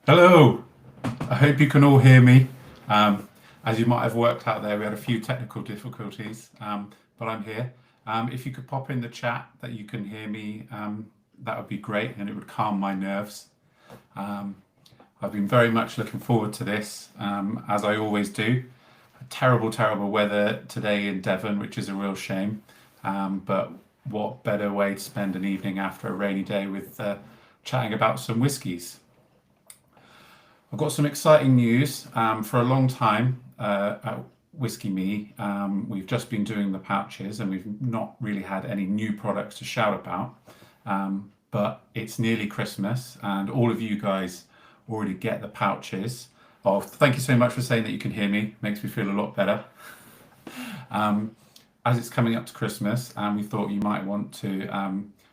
Hello, I hope you can all hear me. Um, as you might have worked out there, we had a few technical difficulties, but I'm here. If you could pop in the chat that you can hear me, that would be great and it would calm my nerves. Um, I've been very much looking forward to this, as I always do. Terrible, terrible weather today in Devon, which is a real shame. But what better way to spend an evening after a rainy day with chatting about some whiskies? I've got some exciting news. For a long time at Whisky Me, we've just been doing the pouches and we've not really had any new products to shout about. But it's nearly Christmas and all of you guys already get the pouches. Oh, thank you so much for saying that you can hear me. Makes me feel a lot better. As it's coming up to Christmas, and we thought you might want to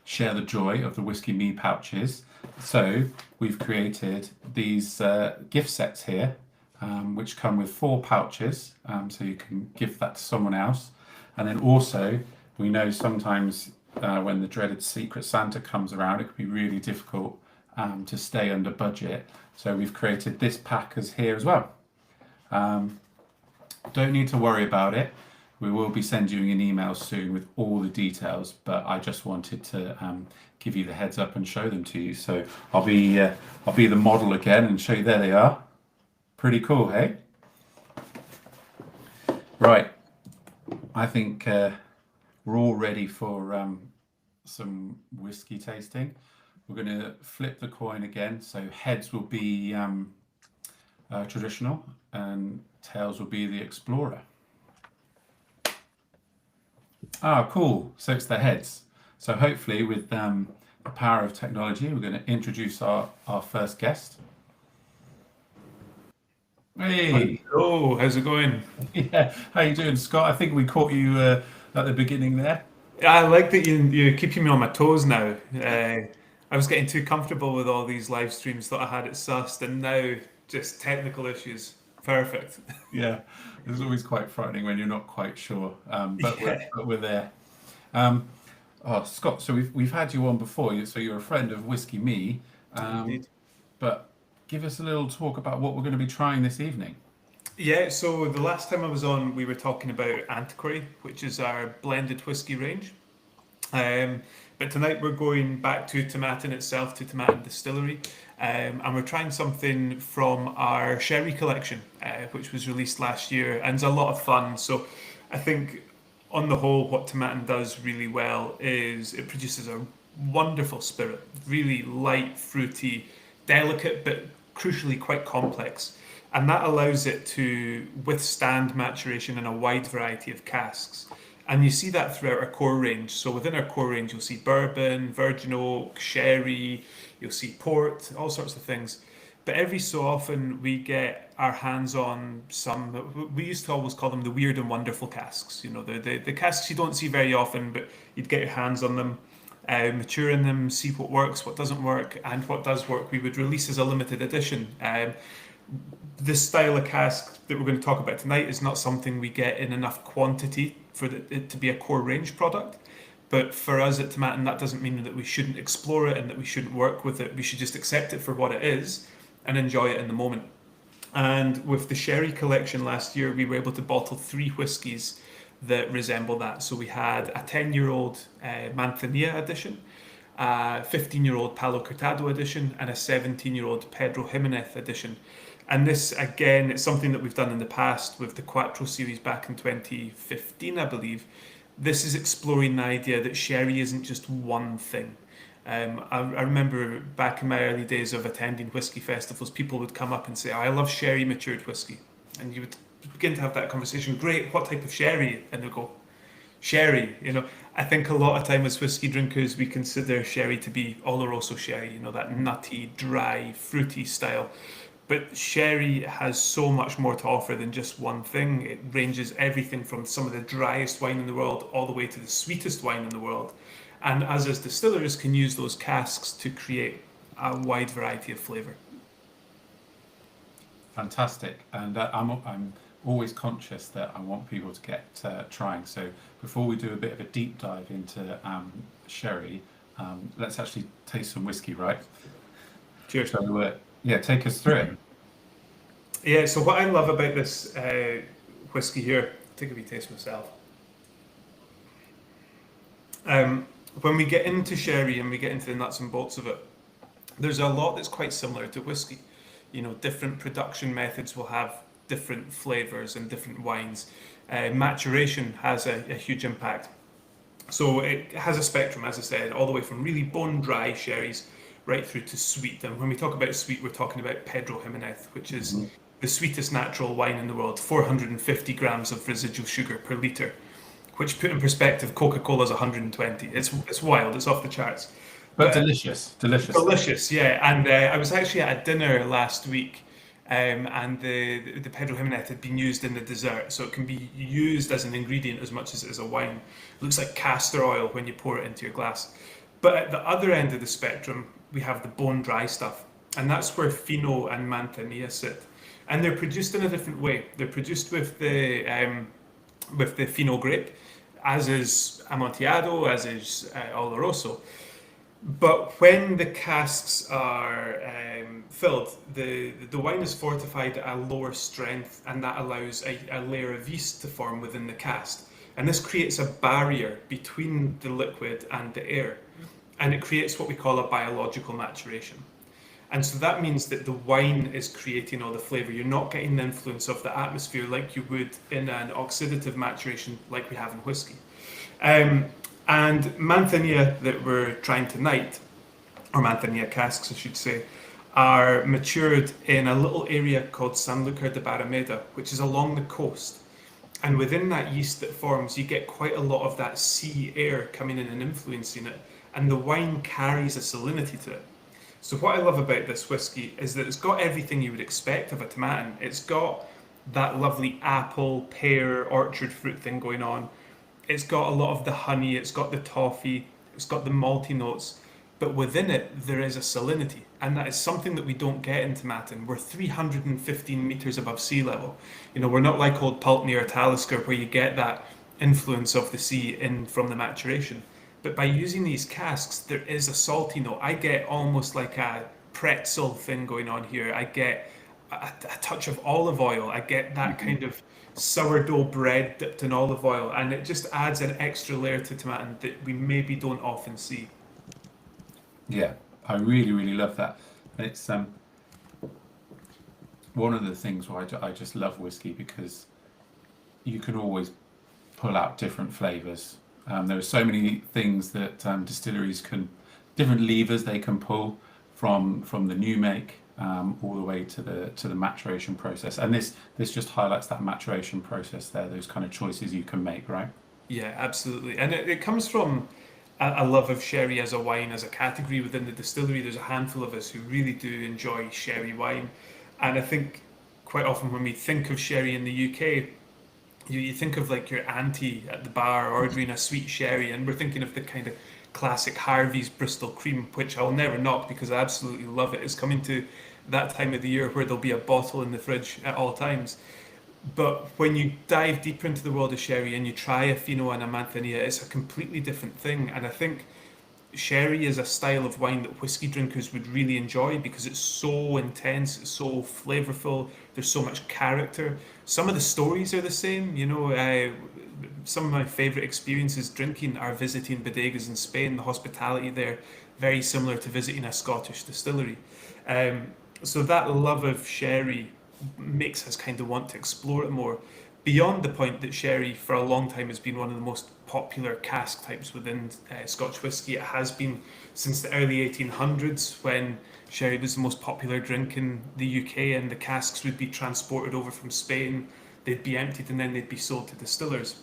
share the joy of the Whisky Me pouches. So we've created these gift sets here, which come with 4 pouches, so you can give that to someone else. And then also, we know sometimes when the dreaded Secret Santa comes around, it can be really difficult to stay under budget. So we've created this pack as here as well. Don't need to worry about it. We will be sending you an email soon with all the details, but I just wanted to give you the heads up and show them to you. So I'll be the model again and show you. There they are. Pretty cool, hey? Right. I think we're all ready for some whiskey tasting. We're going to flip the coin again. So heads will be traditional and tails will be the explorer. Ah, cool. So it's the heads. So hopefully with the power of technology, we're going to introduce our first guest. Hey. Oh, how's it going? Yeah. How you doing, Scott? I think we caught you at the beginning there. I like that you're keeping me on my toes now. I was getting too comfortable with all these live streams, thought I had it sussed, and now just technical issues. Perfect. Yeah. It's always quite frightening when you're not quite sure, Yeah, but we're there. Um, oh, Scott, so we've had you on before, so you're a friend of Whisky Me, um, indeed. but give us a little talk about what we're going to be trying this evening. Yeah, so the last time I was on, we were talking about Antiquary, which is our blended whiskey range. Um, but tonight we're going back to Tomatin itself, to Tomatin Distillery, and we're trying something from our sherry collection, which was released last year and is a lot of fun. So I think, on the whole, what Tomatin does really well is it produces a wonderful spirit, really light, fruity, delicate, but crucially quite complex. And that allows it to withstand maturation in a wide variety of casks. And you see that throughout our core range. So within our core range, you'll see bourbon, virgin oak, sherry, you'll see port, all sorts of things. But every so often, we get our hands on some. We used to always call them the weird and wonderful casks. You know, the casks you don't see very often, but you'd get your hands on them, mature in them, see what works, what doesn't work, and what does work, we would release as a limited edition. This style of cask that we're going to talk about tonight is not something we get in enough quantity for it to be a core range product. But for us at Tomatin, that doesn't mean that we shouldn't explore it and that we shouldn't work with it. We should just accept it for what it is and enjoy it in the moment. And with the sherry collection last year, we were able to bottle 3 whiskies that resemble that. So we had a 10-year-old Manzanilla edition, a 15-year-old Palo Cortado edition, and a 17-year-old Pedro Jimenez edition. And this, again, it's something that we've done in the past with the Quattro series back in 2015, I believe. This is exploring the idea that sherry isn't just one thing. I remember back in my early days of attending whiskey festivals, people would come up and say, I love sherry matured whiskey. And you would begin to have that conversation. Great, what type of sherry? And they'll go, sherry. I think a lot of time as whiskey drinkers, we consider sherry to be Oloroso sherry, that nutty, dry, fruity style. But sherry has so much more to offer than just one thing. It ranges everything from some of the driest wine in the world all the way to the sweetest wine in the world. And us as distillers can use those casks to create a wide variety of flavour. Fantastic. And I'm always conscious that I want people to get trying. So before we do a bit of a deep dive into sherry, let's actually taste some whiskey, right? Cheers. So Yeah, take us through it. Yeah, so what I love about this whiskey here, take a wee taste myself. When we get into sherry and we get into the nuts and bolts of it, there's a lot that's quite similar to whiskey. You know, different production methods will have different flavors and different wines. Maturation has a huge impact. So it has a spectrum, as I said, all the way from really bone dry sherries right through to sweet. And when we talk about sweet, we're talking about Pedro Jimenez, which is Mhm. the sweetest natural wine in the world, 450 grams of residual sugar per litre, which put in perspective, Coca-Cola is 120. It's wild, it's off the charts. But But delicious, delicious. delicious, yeah. And I was actually at a dinner last week, and the Pedro Jimenez had been used in the dessert, so it can be used as an ingredient as much as it is a wine. It looks like castor oil when you pour it into your glass. But at the other end of the spectrum, we have the bone dry stuff, and that's where Fino and Manzanilla sit. And they're produced in a different way. They're produced with the Fino grape, as is Amontillado, as is Oloroso. But when the casks are filled, the wine is fortified at a lower strength, and that allows a layer of yeast to form within the cask. And this creates a barrier between the liquid and the air, and it creates what we call a biological maturation. And so that means that the wine is creating all the flavour. You're not getting the influence of the atmosphere like you would in an oxidative maturation like we have in whiskey. Um, and Manzanilla that we're trying tonight, or Manzanilla casks, I should say, are matured in a little area called Sanlúcar de Barrameda, which is along the coast. And within that yeast that forms, you get quite a lot of that sea air coming in and influencing it. And the wine carries a salinity to it. So what I love about this whiskey is that it's got everything you would expect of a Tomatin. It's got that lovely apple, pear, orchard fruit thing going on. It's got a lot of the honey, it's got the toffee, it's got the malty notes, but within it there is a salinity, and that is something that we don't get in Tomatin. We're 315 meters above sea level. You know, we're not like Old Pulteney or Talisker where you get that influence of the sea in from the maturation. But by using these casks, there is a salty note. I get almost like a pretzel thing going on here. I get a touch of olive oil. I get that kind of sourdough bread dipped in olive oil, and it just adds an extra layer to Tomatin that we maybe don't often see. Yeah, I really, really love that. And it's one of the things why I just love whiskey because you can always pull out different flavors. There are so many things that distilleries can, different levers they can pull from the new make all the way to the maturation process. And this just highlights that maturation process there. Those kind of choices you can make, right? Yeah, absolutely. And it comes from a love of sherry as a wine, as a category within the distillery. There's a handful of us who really do enjoy sherry wine. And I think quite often when we think of sherry in the UK, you think of like your auntie at the bar ordering a sweet sherry, and we're thinking of the kind of classic Harvey's Bristol cream, which I'll never knock because I absolutely love it. It's coming to that time of the year where there'll be a bottle in the fridge at all times. But when you dive deeper into the world of sherry and you try a Fino and a Manzanilla, it's a completely different thing. And I think sherry is a style of wine that whiskey drinkers would really enjoy because it's so intense, it's so flavorful, there's so much character. Some of the stories are the same, you know. Some of my favorite experiences drinking are visiting bodegas in Spain. The hospitality there, very similar to visiting a Scottish distillery. So that love of sherry makes us kind of want to explore it more. Beyond the point that sherry for a long time has been one of the most popular cask types within Scotch whisky. It has been since the early 1800s when sherry was the most popular drink in the UK, and the casks would be transported over from Spain. They'd be emptied and then they'd be sold to distillers.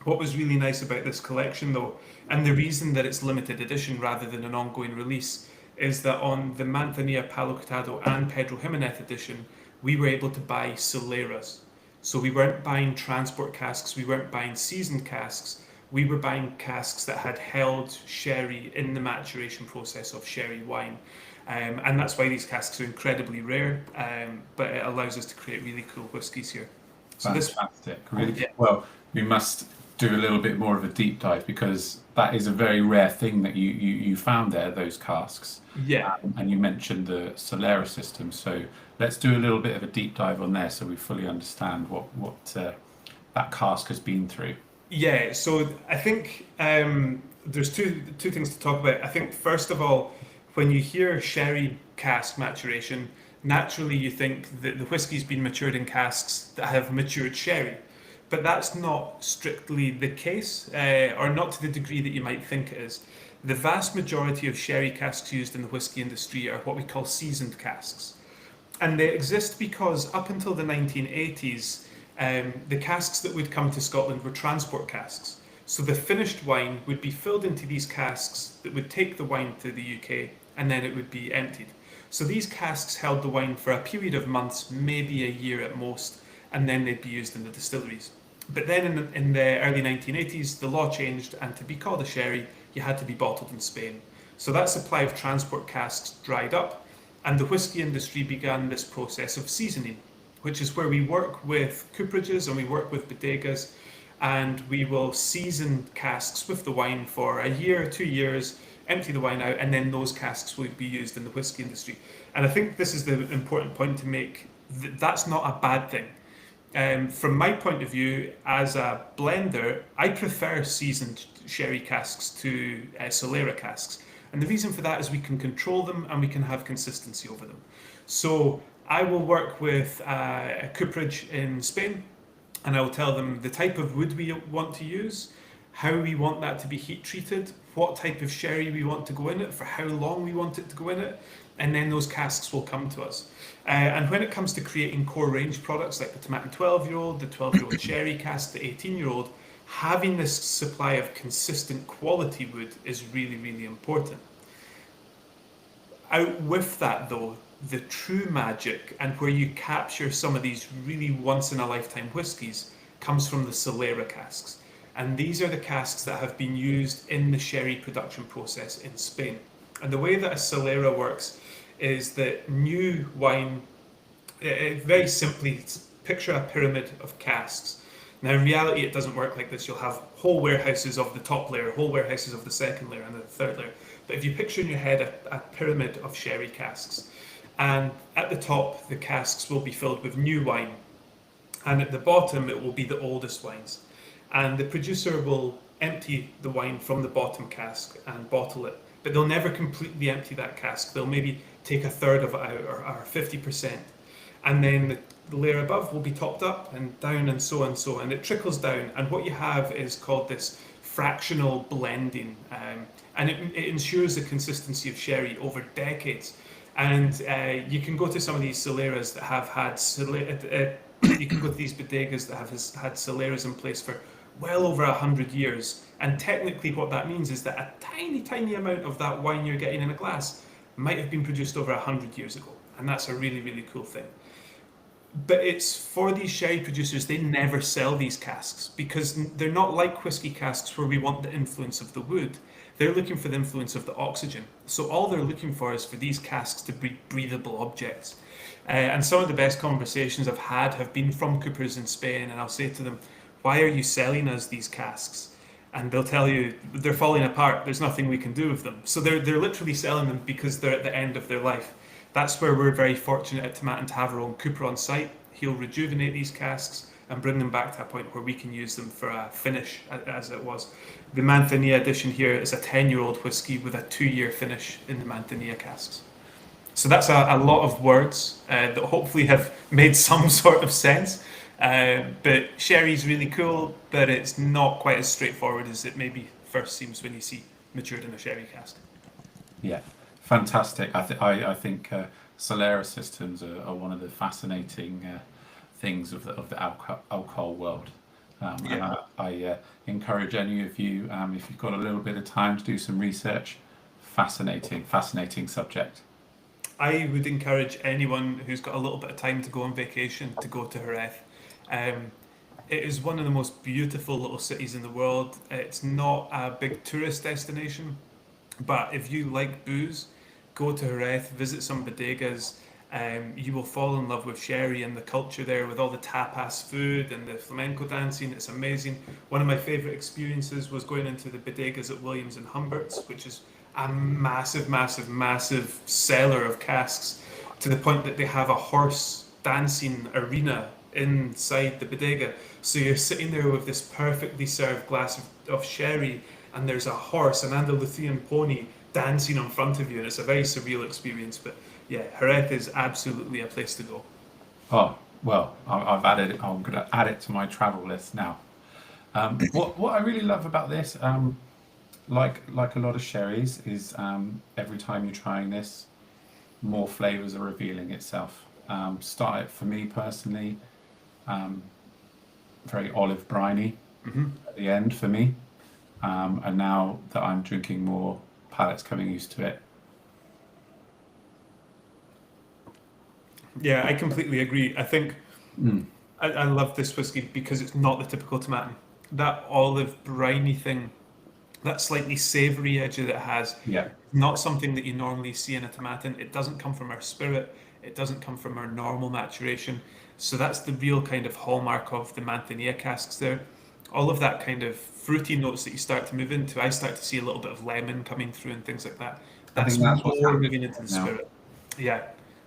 What was really nice about this collection, though, and the reason that it's limited edition rather than an ongoing release, is that on the Manzanilla Palo Cortado and Pedro Jimenez edition, we were able to buy Soleras. So we weren't buying transport casks, we weren't buying seasoned casks, we were buying casks that had held sherry in the maturation process of sherry wine. And that's why these casks are incredibly rare, but it allows us to create really cool whiskies here. So Fantastic. Really, yeah, well, we must do a little bit more of a deep dive, because that is a very rare thing that you found there, those casks. Yeah. And you mentioned the Solera system, so let's do a little bit of a deep dive on there so we fully understand what that cask has been through. Yeah, so I think there's two things to talk about. I think first of all, when you hear sherry cask maturation, naturally you think that the whiskey's been matured in casks that have matured sherry, but that's not strictly the case, or not to the degree that you might think it is. The vast majority of sherry casks used in the whiskey industry are what we call seasoned casks. And they exist because up until the 1980s, the casks that would come to Scotland were transport casks. So the finished wine would be filled into these casks that would take the wine to the UK, and then it would be emptied. So these casks held the wine for a period of months, maybe a year at most, and then they'd be used in the distilleries. But then in the early 1980s, the law changed, and to be called a sherry, you had to be bottled in Spain. So that supply of transport casks dried up, and the whisky industry began this process of seasoning, which is where we work with cooperages and we work with bodegas, and we will season casks with the wine for a year, 2 years, empty the wine out, and then those casks will be used in the whisky industry. And I think this is the important point to make. That's not a bad thing. From my point of view, as a blender, I prefer seasoned sherry casks to Solera casks. And the reason for that is we can control them and we can have consistency over them. So I will work with a cooperage in Spain, and I will tell them the type of wood we want to use, how we want that to be heat treated, what type of sherry we want to go in it, for how long we want it to go in it, and then those casks will come to us. And when it comes to creating core range products like the Tomatin 12-year-old, the 12-year-old sherry cask, the 18-year-old, having this supply of consistent quality wood is really, really important. Out with that though, the true magic and where you capture some of these really once in a lifetime whiskies comes from the Solera casks. And these are the casks that have been used in the sherry production process in Spain. And the way that a Solera works is that new wine, very simply, picture a pyramid of casks. Now, in reality, it doesn't work like this. You'll have whole warehouses of the top layer, whole warehouses of the second layer, and the third layer. But if you picture in your head a pyramid of sherry casks, and at the top, the casks will be filled with new wine, and at the bottom, it will be the oldest wines. And the producer will empty the wine from the bottom cask and bottle it, but they'll never completely empty that cask. They'll maybe take a third of it out, or 50%. And then the layer above will be topped up and down, and so on and so on. And it trickles down, and what you have is called this fractional blending, and it ensures the consistency of sherry over decades. And you can go to some of these Soleras that have had you can go to these bodegas that have had Soleras in place for well over 100 years. And technically what that means is that a tiny, tiny amount of that wine you're getting in a glass might have been produced over 100 years ago. And that's a really, really cool thing. But it's for these sherry producers, they never sell these casks because they're not like whiskey casks where we want the influence of the wood. They're looking for the influence of the oxygen. So all they're looking for is for these casks to be breathable objects. And some of the best conversations I've had have been from coopers in Spain, and I'll say to them, why are you selling us these casks? And they'll tell you they're falling apart. There's nothing we can do with them. So they're literally selling them because they're at the end of their life. That's where we're very fortunate at Tomatin to have our own cooper on site. He'll rejuvenate these casks and bring them back to a point where we can use them for a finish, as it was. The Manzanilla edition here is a 10-year-old whiskey with a 2-year finish in the Manzanilla casks. So that's a lot of words that hopefully have made some sort of sense. But sherry's really cool, but it's not quite as straightforward as it maybe first seems when you see matured in a sherry cask. Yeah, fantastic. I think Solera systems are one of the fascinating things of the alcohol world. And I encourage any of you, if you've got a little bit of time, to do some research. Fascinating subject. I would encourage anyone who's got a little bit of time to go on vacation to go to Jerez. It is one of the most beautiful little cities in the world. It's not a big tourist destination, but if you like booze, go to Jerez, visit some bodegas, You will fall in love with sherry and the culture there, with all the tapas food and the flamenco dancing. It's amazing. One of my favourite experiences was going into the bodegas at Williams and Humbert's, which is a massive, massive, massive seller of casks, to the point that they have a horse dancing arena inside the bodega. So you're sitting there with this perfectly served glass of sherry, and there's a horse, an Andalusian pony, dancing in front of you, and it's a very surreal experience. But yeah, Jerez is absolutely a place to go. Oh, well, I've added it. I'm going to add it to my travel list now. What I really love about this, like a lot of sherries, is every time you're trying this, more flavors are revealing itself. Start it for me personally, very olive briny at the end for me, and now that I'm drinking more, palate's coming used to it. Yeah, I completely agree. I think I love this whiskey because it's not the typical Tomatin. That olive briny thing, that slightly savoury edge that it has, Yeah, not something that you normally see in a Tomatin. It doesn't come from our spirit. It doesn't come from our normal maturation. So that's the real kind of hallmark of the Manzanilla casks there. All of that kind of fruity notes that you start to move into, I start to see a little bit of lemon coming through and things like that. I That's think that's what's more happening moving into the now. spirit. Yeah,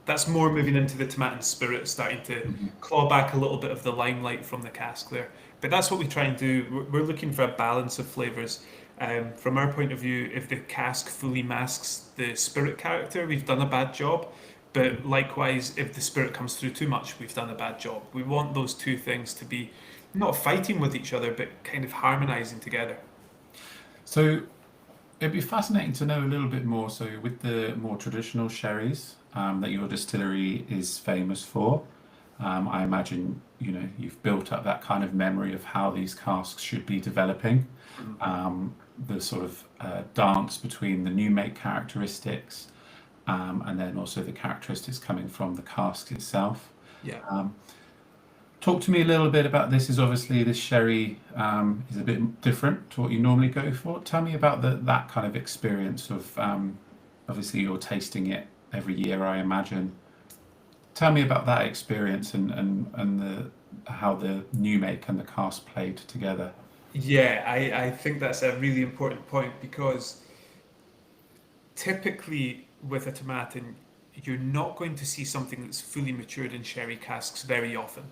that's more moving into the Tomatin spirit, starting to Mhm. claw back a little bit of the limelight from the cask there. But that's what we try and do. We're looking for a balance of flavours. From our point of view, if the cask fully masks the spirit character, we've done a bad job. But likewise, if the spirit comes through too much, we've done a bad job. We want those two things to be not fighting with each other, but kind of harmonising together. So it'd be fascinating to know a little bit more. So with the more traditional sherries that your distillery is famous for, I imagine you've built up that kind of memory of how these casks should be developing. The sort of dance between the new make characteristics and then also the characteristics coming from the cask itself. Yeah. Talk to me a little bit about this. Is obviously this sherry is a bit different to what you normally go for. Tell me about that kind of experience of obviously you're tasting it every year, I imagine. Tell me about that experience and how the new make and the cask played together. Yeah, I think that's a really important point because typically with a Tomatin, you're not going to see something that's fully matured in sherry casks very often.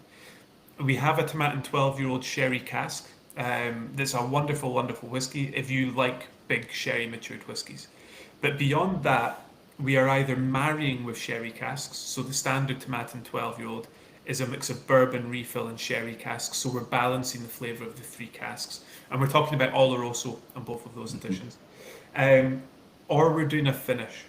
We have a Tomatin 12-year-old sherry cask that's a wonderful, wonderful whiskey if you like big sherry matured whiskies. But beyond that, we are either marrying with sherry casks, so the standard Tomatin 12-year-old is a mix of bourbon refill and sherry casks, so we're balancing the flavour of the three casks. And we're talking about Oloroso on both of those editions. Or we're doing a finish.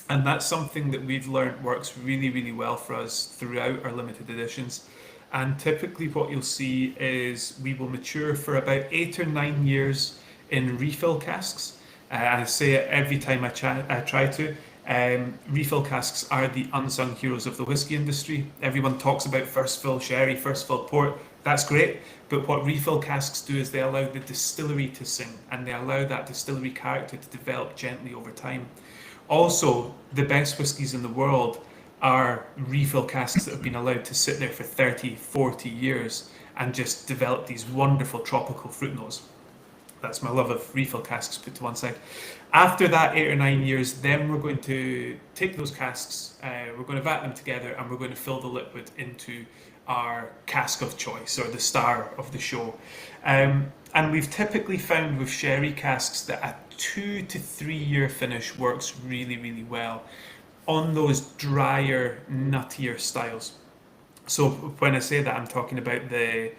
And that's something that we've learned works really, really well for us throughout our limited editions. And typically what you'll see is we will mature for about 8 or 9 years in refill casks. I say it every time I try to. Refill casks are the unsung heroes of the whiskey industry. Everyone talks about first fill sherry, first fill port. That's great. But what refill casks do is they allow the distillery to sing and they allow that distillery character to develop gently over time. Also, the best whiskies in the world are refill casks that have been allowed to sit there for 30, 40 years and just develop these wonderful tropical fruit notes. That's my love of refill casks put to one side. After that 8 or 9 years, then we're going to take those casks, we're going to vat them together and we're going to fill the liquid into our cask of choice or the star of the show. And we've typically found with sherry casks that a 2 to 3 year finish works really, really well on those drier, nuttier styles. So when I say that, I'm talking about the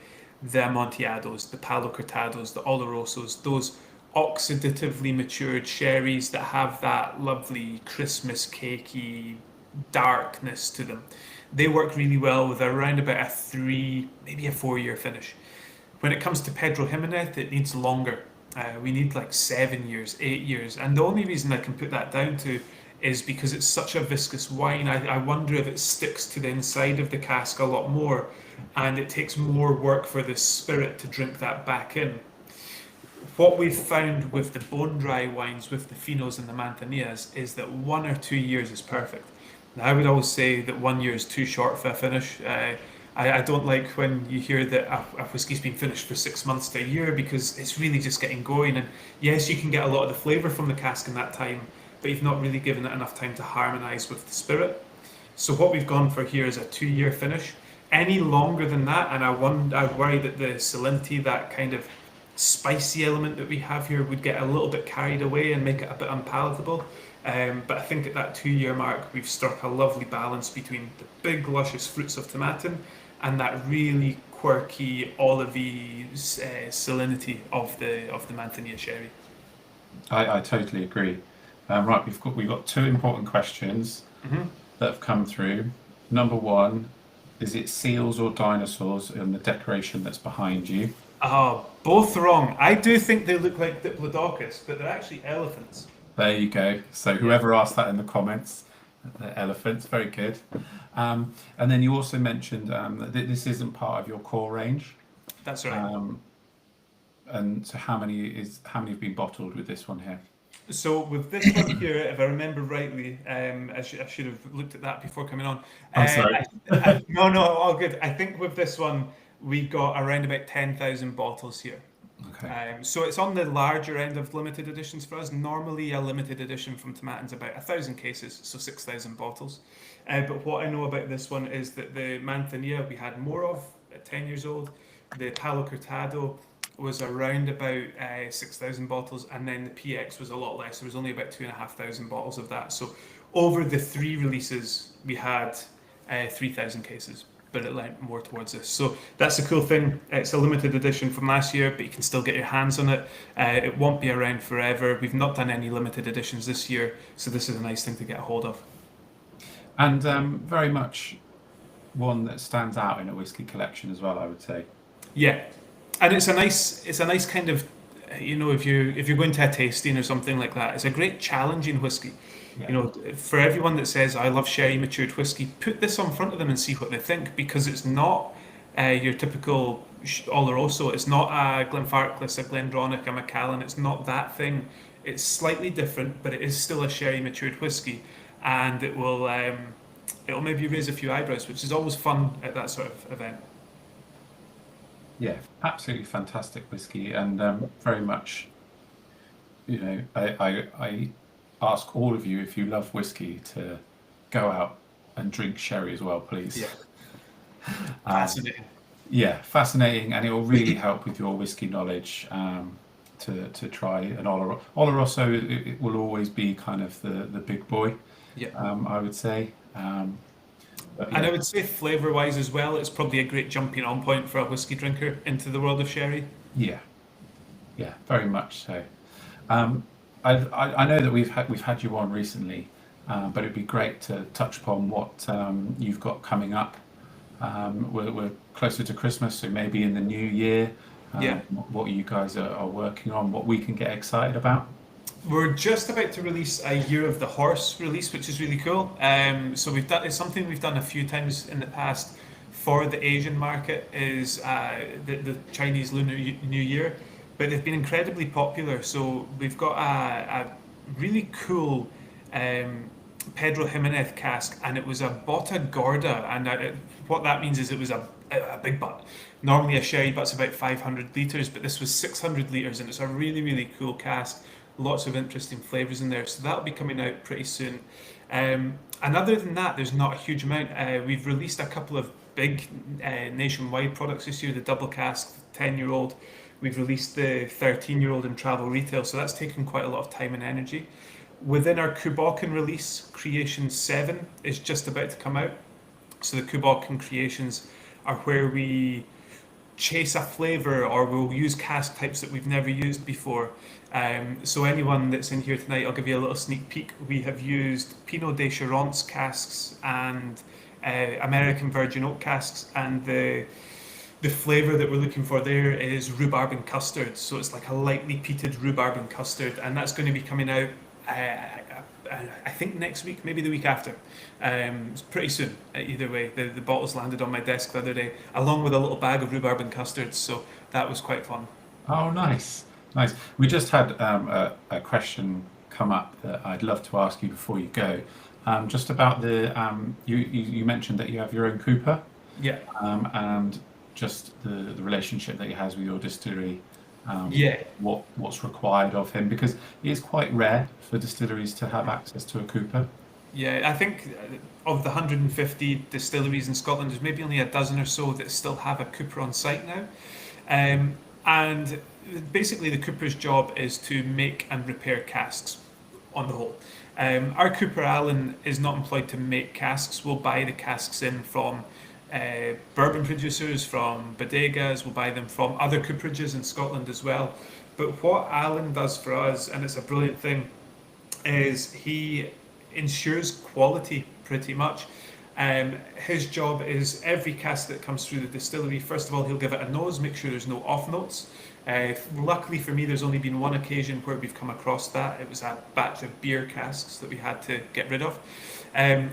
Amontillados, the Palo Cortados, the Olorosos, those oxidatively matured sherries that have that lovely Christmas cakey darkness to them. They work really well with around about a 3, maybe a 4 year finish. When it comes to Pedro Jimenez, it needs longer. We need like 7 years, 8 years. And the only reason I can put that down to is because it's such a viscous wine. I wonder if it sticks to the inside of the cask a lot more and it takes more work for the spirit to drink that back in. What we've found with the bone dry wines, with the Finos and the Manzanillas, is that 1 or 2 years is perfect. I would always say that 1 year is too short for a finish. I don't like when you hear that a whiskey's been finished for 6 months to a year because it's really just getting going. And yes, you can get a lot of the flavour from the cask in that time, but you've not really given it enough time to harmonise with the spirit. So what we've gone for here is a 2 year finish. Any longer than that, and I worry that the salinity, that kind of spicy element that we have here, would get a little bit carried away and make it a bit unpalatable. But I think at that 2 year mark, we've struck a lovely balance between the big, luscious fruits of Tomatin and that really quirky, olivey salinity of the Manzanilla sherry. I totally agree. Right, we've got two important questions that have come through. Number one, is it seals or dinosaurs in the decoration that's behind you? Both wrong. I do think they look like diplodocus, but they're actually elephants. There you go. So whoever asked that in the comments, the elephants, very good. And then you also mentioned that this isn't part of your core range. That's right. And so how many have been bottled with this one here? So with this one here, if I remember rightly, I should have looked at that before coming on. I'm sorry. No, all good. I think with this one, we got around about 10,000 bottles here. Okay. So it's on the larger end of limited editions for us. Normally, a limited edition from Tomatin's about 1,000 cases, so 6,000 bottles. But what I know about this one is that the Manzanilla we had more of at 10 years old. The Palo Cortado was around about 6,000 bottles, and then the PX was a lot less. There was only about 2,500 bottles of that. So over the three releases, we had 3,000 cases, but it lent more towards this. So that's the cool thing. It's a limited edition from last year, but you can still get your hands on it. It won't be around forever. We've not done any limited editions this year, so this is a nice thing to get a hold of. And very much one that stands out in a whiskey collection as well, I would say. Yeah, and it's a nice kind of, if you're going to a tasting or something like that, it's a great challenging whiskey. Yeah. For everyone that says I love sherry matured whiskey, put this on front of them and see what they think, because it's not your typical Oloroso. It's not a Glenfarclas, a Glendronach, a Macallan. It's not that thing. It's slightly different, but it is still a sherry matured whiskey, and it'll maybe raise a few eyebrows, which is always fun at that sort of event. Yeah, absolutely fantastic whiskey, and very much, I ask all of you, if you love whiskey, to go out and drink sherry as well, please. Yeah. Fascinating. Yeah, fascinating, and it will really help with your whiskey knowledge to try an Oloroso. It will always be kind of the big boy, Yeah. I would say. But And I yeah, would say flavour-wise as well, it's probably a great jumping on point for a whiskey drinker into the world of sherry. yeah, very much so. I know that we've had you on recently, but it'd be great to touch upon what you've got coming up. We're closer to Christmas, so maybe in the new year, Yeah. what you guys are working on, what we can get excited about. We're just about to release a Year of the Horse release, which is really cool. So it's something we've done a few times in the past for the Asian market, is the Chinese Lunar New Year, but they've been incredibly popular. So we've got a really cool Pedro Jimenez cask, and it was a Bota Gorda, and what that means is it was a big butt. Normally a sherry butt's about 500 litres, but this was 600 litres, and it's a really, really cool cask. Lots of interesting flavours in there, so that'll be coming out pretty soon. And other than that, there's not a huge amount. We've released a couple of big nationwide products this year, the double cask 10-year-old. We've released the 13-year-old in travel retail, so that's taken quite a lot of time and energy. Within our Kubokan release, Creation 7 is just about to come out. So the Kubokan Creations are where we chase a flavour, or we'll use cask types that we've never used before. So anyone that's in here tonight, I'll give you a little sneak peek. We have used Pinot de Charentes casks and American Virgin Oak casks, and the flavour that we're looking for there is rhubarb and custard. So it's like a lightly peated rhubarb and custard, and that's going to be coming out I think next week, maybe the week after. It's pretty soon. Either way, the bottles landed on my desk the other day, along with a little bag of rhubarb and custard. So that was quite fun. Oh, nice. We just had a question come up that I'd love to ask you before you go. Just about you mentioned that you have your own cooper, Yeah, and just the relationship that he has with your distillery. yeah, What's required of him, because it is quite rare for distilleries to have access to a cooper. yeah. I think of the 150 distilleries in Scotland, there's maybe only a dozen or so that still have a cooper on site now. And basically, the cooper's job is to make and repair casks on the whole. Our Cooper Allen is not employed to make casks. We'll buy the casks in from bourbon producers, from bodegas. We'll buy them from other cooperages in Scotland as well. But what Allen does for us, and it's a brilliant thing, is he ensures quality pretty much. His job is every cask that comes through the distillery, first of all, he'll give it a nose, make sure there's no off notes. Luckily for me, there's only been one occasion where we've come across that. It was a batch of beer casks that we had to get rid of.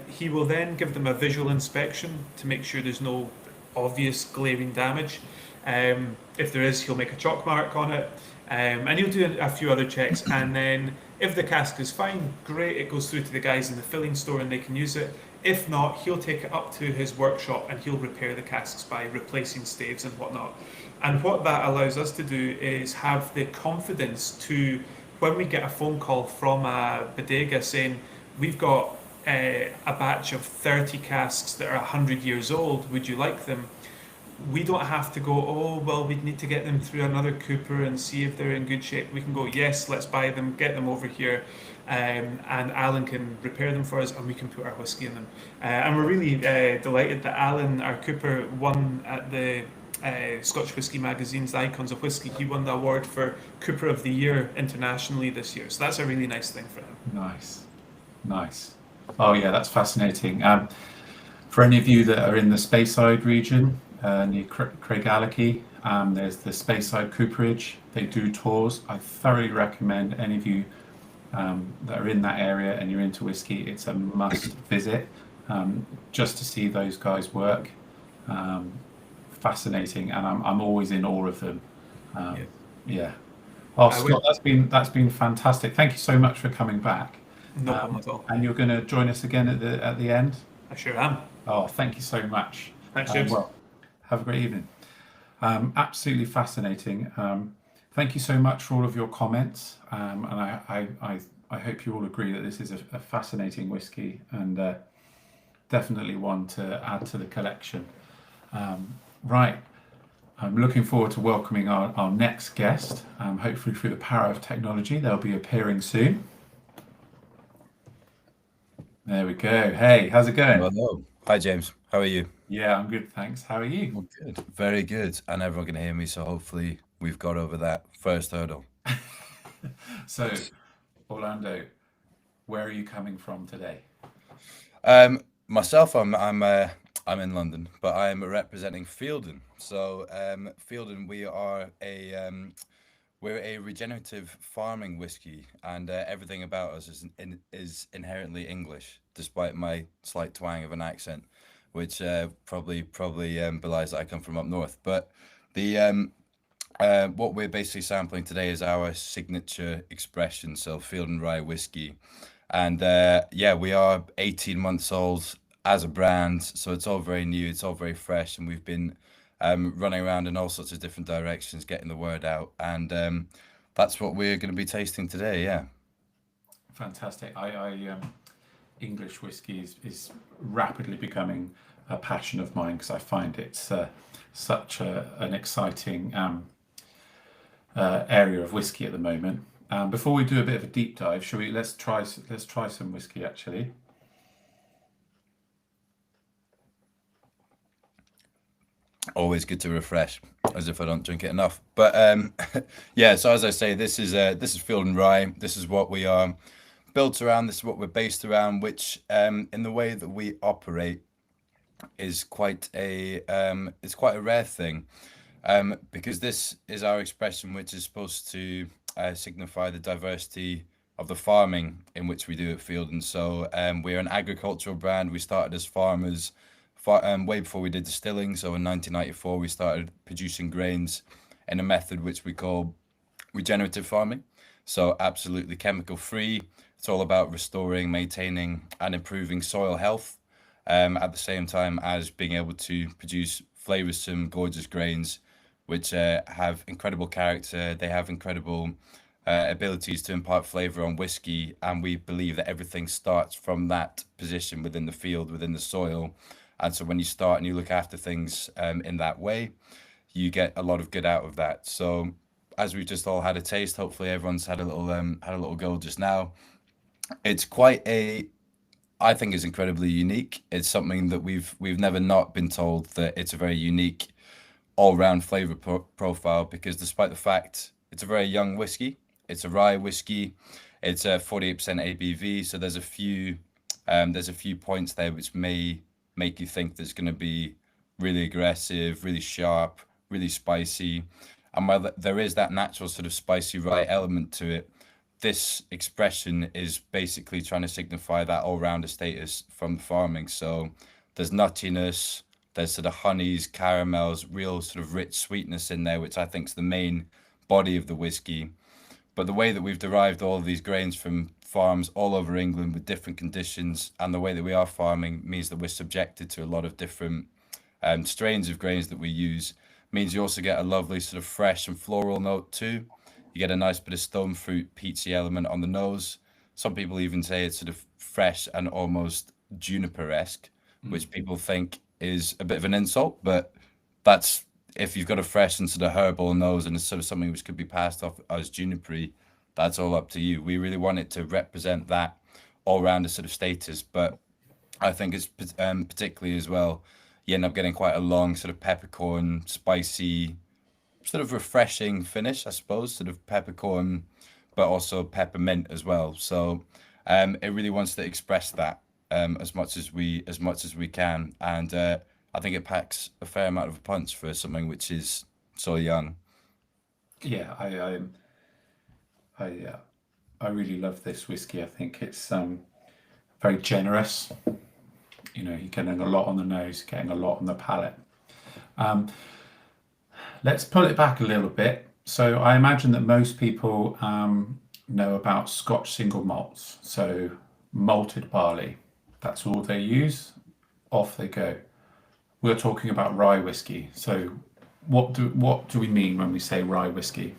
He will then give them a visual inspection to make sure there's no obvious glaring damage. If there is, he'll make a chalk mark on it. And he'll do a few other checks. And then if the cask is fine, great, it goes through to the guys in the filling store and they can use it. If not, he'll take it up to his workshop and he'll repair the casks by replacing staves and whatnot. And what that allows us to do is have the confidence to, when we get a phone call from a bodega saying, we've got a batch of 30 casks that are 100 years old, would you like them? We don't have to go, oh, well, we'd need to get them through another cooper and see if they're in good shape. We can go, yes, let's buy them, get them over here, and Alan can repair them for us and we can put our whiskey in them. And we're really delighted that Alan, our cooper, won at the Scotch Whisky Magazine's Icons of Whisky. He won the award for Cooper of the Year internationally this year. So that's a really nice thing for him. Nice, nice. Oh yeah, that's fascinating. For any of you that are in the Speyside region, near Craigellachie, there's the Speyside Cooperage. They do tours. I thoroughly recommend any of you that are in that area and you're into whiskey, it's a must visit, just to see those guys work. Fascinating, and I'm always in awe of them. Yeah. Oh, Scott, that's been fantastic. Thank you so much for coming back. No problem at all. And you're going to join us again at the end. I sure am. Oh, thank you so much. Thanks, James. Well, have a great evening. Absolutely fascinating. Thank you so much for all of your comments, and I hope you all agree that this is a fascinating whiskey and definitely one to add to the collection. Right, I'm looking forward to welcoming our next guest. Hopefully through the power of technology, they'll be appearing soon. There we go. Hey, how's it going? Hello. Hi, James. How are you? Yeah, I'm good, thanks. How are you? Well, good. Very good. And everyone can hear me, so hopefully we've got over that first hurdle. So, Orlando, where are you coming from today? Myself, I'm in London, but I'm representing Fielden. So, Fielden, we're a regenerative farming whiskey, and everything about us is inherently English, despite my slight twang of an accent, which probably belies that I come from up north. But the what we're basically sampling today is our signature expression, so Fielden Rye whiskey, and we are 18 months old as a brand, so it's all very new, it's all very fresh, and we've been running around in all sorts of different directions, getting the word out, and that's what we're going to be tasting today. Yeah, fantastic. English whiskey is rapidly becoming a passion of mine because I find it's such an exciting area of whiskey at the moment. Before we do a bit of a deep dive, shall we? Let's try some whiskey actually. Always good to refresh, as if I don't drink it enough. But yeah, so as I say, this is Fielden Rye. This is what we are built around. This is what we're based around, which in the way that we operate is quite a rare thing, because this is our expression, which is supposed to signify the diversity of the farming in which we do at Fielden. So we're an agricultural brand. We started as farmers way before we did distilling. So in 1994, we started producing grains in a method which we call regenerative farming. So absolutely chemical free It's all about restoring, maintaining, and improving soil health, at the same time as being able to produce flavoursome, gorgeous grains, which have incredible character. They have incredible abilities to impart flavour on whiskey, and we believe that everything starts from that position within the field, within the soil. And so when you start and you look after things in that way, you get a lot of good out of that. So as we've just all had a taste, hopefully everyone's had a little go just now. It's quite a, I think it's incredibly unique. It's something that we've never not been told that it's a very unique all-round flavor profile, because despite the fact it's a very young whiskey, it's a rye whiskey, it's a 48% ABV, so there's a few points there which may make you think there's going to be really aggressive, really sharp, really spicy. And while there is that natural sort of spicy rye element to it, this expression is basically trying to signify that all-rounder status from the farming. So there's nuttiness, there's sort of honeys, caramels, real sort of rich sweetness in there, which I think is the main body of the whiskey. But the way that we've derived all of these grains from farms all over England with different conditions, and the way that we are farming means that we're subjected to a lot of different strains of grains that we use, means you also get a lovely sort of fresh and floral note too. You get a nice bit of stone fruit, peachy element on the nose. Some people even say it's sort of fresh and almost juniper-esque, which people think is a bit of an insult, but that's, if you've got a fresh and sort of herbal nose and it's sort of something which could be passed off as junipery, that's all up to you. We really want it to represent that all-rounder sort of status, but I think it's particularly as well, you end up getting quite a long sort of peppercorn, spicy, sort of refreshing finish, I suppose, sort of peppercorn, but also peppermint as well. So it really wants to express that as much as we can, and I think it packs a fair amount of a punch for something which is so young. Yeah, I really love this whiskey. I think it's very generous. You know, you're getting a lot on the nose, getting a lot on the palate. Let's pull it back a little bit. So I imagine that most people know about Scotch single malts. So malted barley, that's all they use. Off they go. We're talking about rye whiskey. So what do we mean when we say rye whiskey?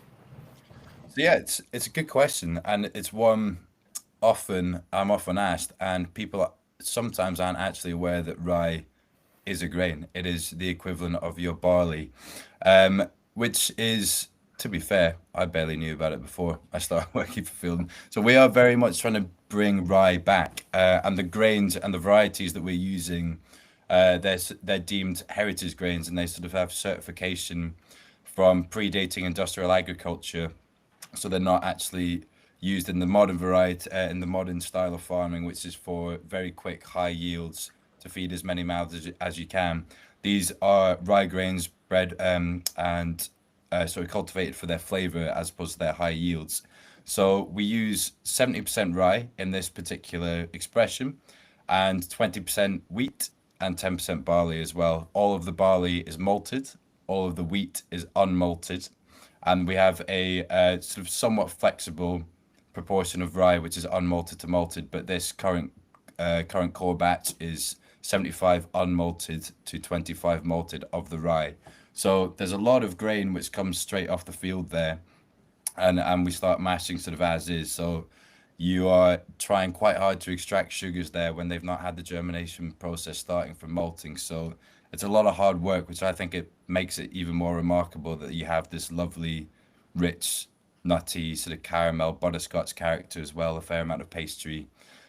So yeah, it's a good question, and it's one I'm often asked, and people sometimes aren't actually aware that rye is a grain. It is the equivalent of your barley, which is, to be fair, I barely knew about it before I started working for Fielden. So we are very much trying to bring rye back, and the grains and the varieties that we're using, they're deemed heritage grains, and they sort of have certification from predating industrial agriculture. So they're not actually used in the modern variety, in the modern style of farming, which is for very quick, high yields to feed as many mouths as you can. These are rye grains bred and sort of cultivated for their flavor as opposed to their high yields. So we use 70% rye in this particular expression, and 20% wheat and 10% barley as well. All of the barley is malted, all of the wheat is unmalted, and we have a sort of somewhat flexible proportion of rye which is unmalted to malted, but this current core batch is 75 unmalted to 25 malted of the rye. So there's a lot of grain which comes straight off the field there, and we start mashing sort of as is. So you are trying quite hard to extract sugars there when they've not had the germination process starting from malting. So it's a lot of hard work, which I think it makes it even more remarkable that you have this lovely, rich, nutty sort of caramel butterscotch character as well, a fair amount of pastry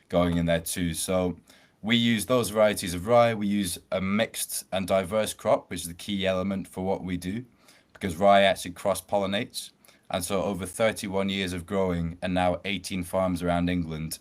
going in there too. So we use those varieties of rye. We use a mixed and diverse crop, which is the key element for what we do, because rye actually cross-pollinates. And so over 31 years of growing and now 18 farms around England,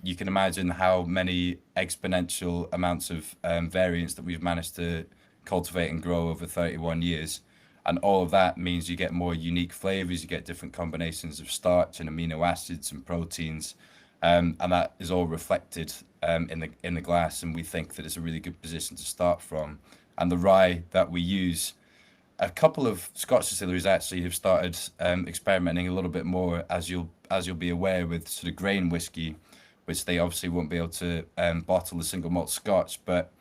you can imagine how many exponential amounts of variance that we've managed to cultivate and grow over 31 years. And all of that means you get more unique flavors, you get different combinations of starch and amino acids and proteins. And that is all reflected in the glass. And we think that it's a really good position to start from. And the rye that we use, a couple of Scotch distilleries actually have started experimenting a little bit more, as you'll be aware, with sort of grain whiskey. which they obviously won't be able to bottle the single malt Scotch. But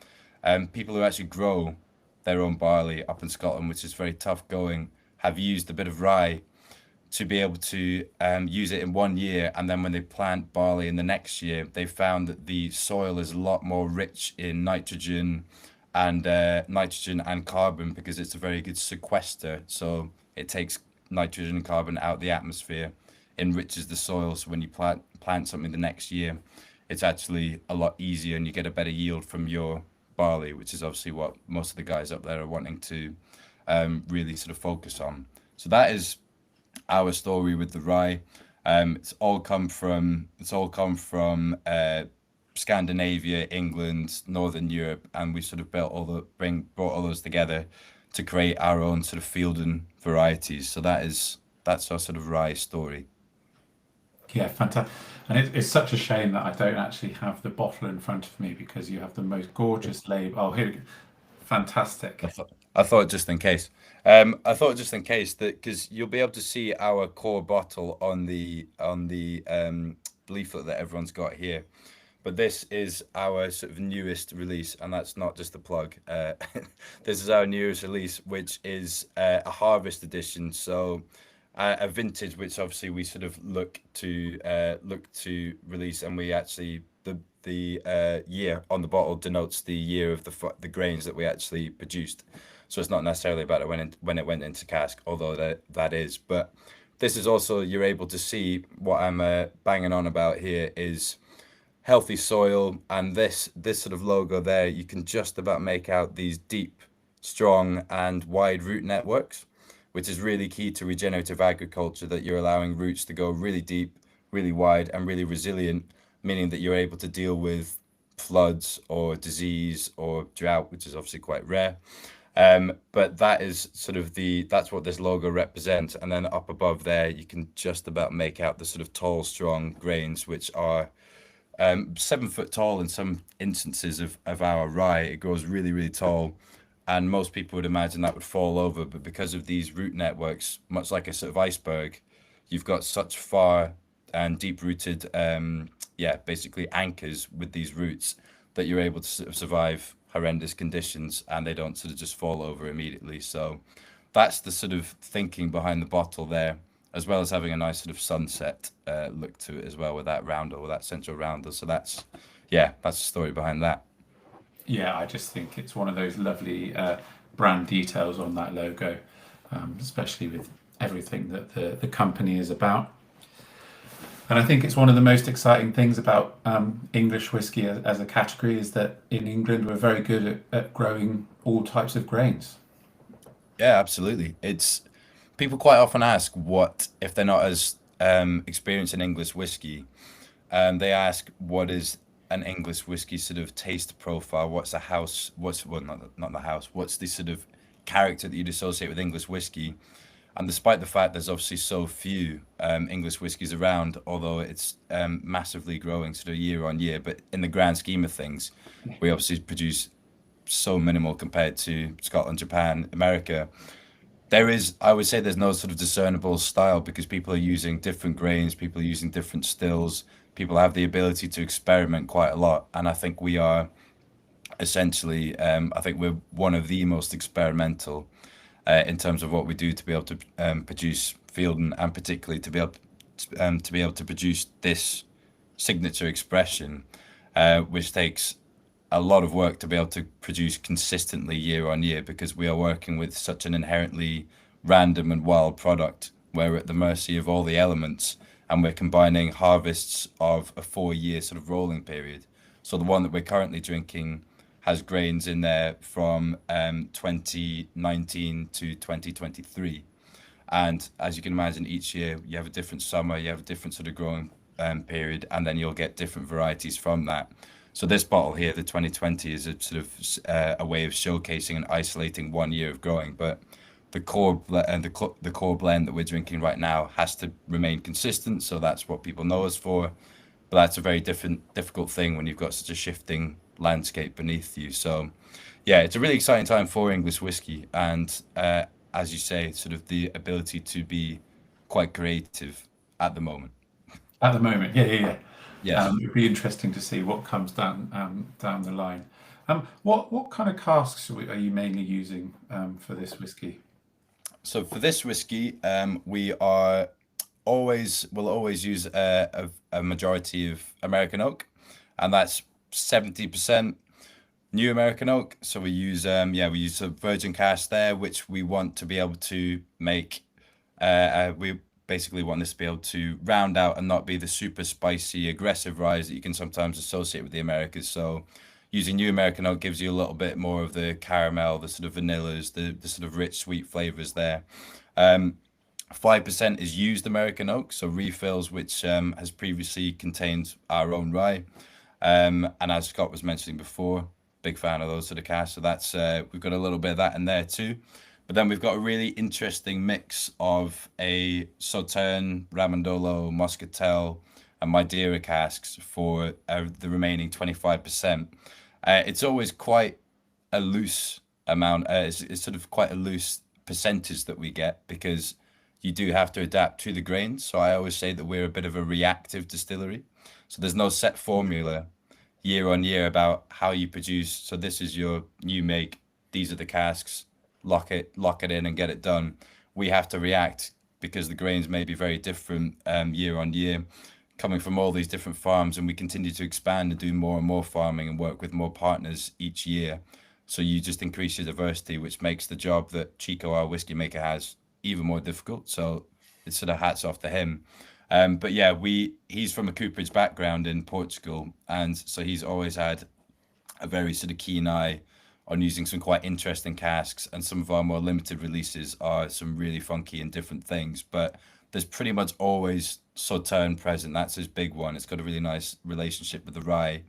people who actually grow their own barley up in Scotland, which is very tough going, have used a bit of rye to be able to use it in 1 year, and then when they plant barley in the next year, they found that the soil is a lot more rich in nitrogen and carbon, because it's a very good sequester. So it takes nitrogen and carbon out of the atmosphere, enriches the soil. So when you plant something the next year, it's actually a lot easier, and you get a better yield from your barley, which is obviously what most of the guys up there are wanting to really sort of focus on. So that is our story with the rye. It's all come from Scandinavia, England, Northern Europe, and we sort of brought all those together to create our own sort of Fielden varieties. So that's our sort of rye story. Yeah, fantastic. And it's such a shame that I don't actually have the bottle in front of me, because you have the most gorgeous label. Oh, here we go. Fantastic. I thought just in case. I thought just in case that, because you'll be able to see our core bottle on the leaflet that everyone's got here. But this is our sort of newest release, and that's not just a plug. This is our newest release, which is a harvest edition. So a vintage, which obviously we sort of look to release, and we actually the year on the bottle denotes the year of the grains that we actually produced. So it's not necessarily about it when it went into cask, although that is. But this is also, you're able to see what I'm banging on about here is healthy soil, and this sort of logo there, you can just about make out these deep, strong and wide root networks, which is really key to regenerative agriculture, that you're allowing roots to go really deep, really wide and really resilient, meaning that you're able to deal with floods or disease or drought, which is obviously quite rare. But that is sort of that's what this logo represents. And then up above there, you can just about make out the sort of tall, strong grains, which are 7 foot tall in some instances of our rye. It grows really, really tall. And most people would imagine that would fall over, but because of these root networks, much like a sort of iceberg, you've got such far and deep-rooted, basically anchors with these roots, that you're able to sort of survive horrendous conditions, and they don't sort of just fall over immediately. So that's the sort of thinking behind the bottle there, as well as having a nice sort of sunset look to it as well, with that roundel, with that central roundel. So that's the story behind that. Yeah, I just think it's one of those lovely brand details on that logo, especially with everything that the company is about. And I think it's one of the most exciting things about English whiskey as a category, is that in England we're very good at growing all types of grains. Yeah, absolutely. It's people quite often ask, what if they're not as experienced in English whiskey, they ask, what is an English whiskey sort of taste profile? What's the house? What's not the house? What's the sort of character that you'd associate with English whiskey? And despite the fact there's obviously so few English whiskies around, although it's massively growing sort of year on year, but in the grand scheme of things, we obviously produce so minimal compared to Scotland, Japan, America. I would say there's no sort of discernible style, because people are using different grains, people are using different stills, people have the ability to experiment quite a lot. And I think we are essentially, I think we're one of the most experimental in terms of what we do to be able to produce Fielden, and particularly to be able to produce this signature expression, which takes a lot of work to be able to produce consistently year on year, because we are working with such an inherently random and wild product. We're at the mercy of all the elements, and we're combining harvests of a 4-year sort of rolling period. So the one that we're currently drinking has grains in there from 2019 to 2023. And as you can imagine, each year you have a different summer, you have a different sort of growing period, and then you'll get different varieties from that. So this bottle here, the 2020, is a sort of a way of showcasing and isolating 1 year of growing. But the core the core blend that we're drinking right now has to remain consistent. So that's what people know us for. But that's a very difficult thing when you've got such a shifting landscape beneath you. So yeah, it's a really exciting time for English whiskey, and as you say, sort of the ability to be quite creative at the moment. At the moment, yeah. Yes. It'd be interesting to see what comes down the line. What kind of casks are you mainly using for this whiskey? So for this whiskey, we'll always use a majority of American oak, and that's 70% new American oak. So we use a virgin cask there, which we want to be able to make. We basically want this to be able to round out and not be the super spicy, aggressive rye that you can sometimes associate with the Americas. So using new American oak gives you a little bit more of the caramel, the sort of vanillas, the sort of rich, sweet flavors there. 5% is used American oak, so refills, which has previously contained our own rye. And as Scott was mentioning before, big fan of those sort of casks. So that's we've got a little bit of that in there too. But then we've got a really interesting mix of a Sauterne, Ramandolo, Muscatel, and Madeira casks for the remaining 25%. It's always quite a loose amount. It's sort of quite a loose percentage that we get because you do have to adapt to the grains. So I always say that we're a bit of a reactive distillery. So there's no set formula year on year about how you produce. So this is your new make. These are the casks. Lock it in and get it done. We have to react because the grains may be very different year on year, coming from all these different farms, and we continue to expand and do more and more farming and work with more partners each year. So you just increase your diversity, which makes the job that Chico, our whiskey maker, has even more difficult. So it's sort of hats off to him. But yeah, he's from a cooperage background in Portugal, and so he's always had a very sort of keen eye on using some quite interesting casks, and some of our more limited releases are some really funky and different things. But there's pretty much always Sauterne present. That's his big one. It's got a really nice relationship with the rye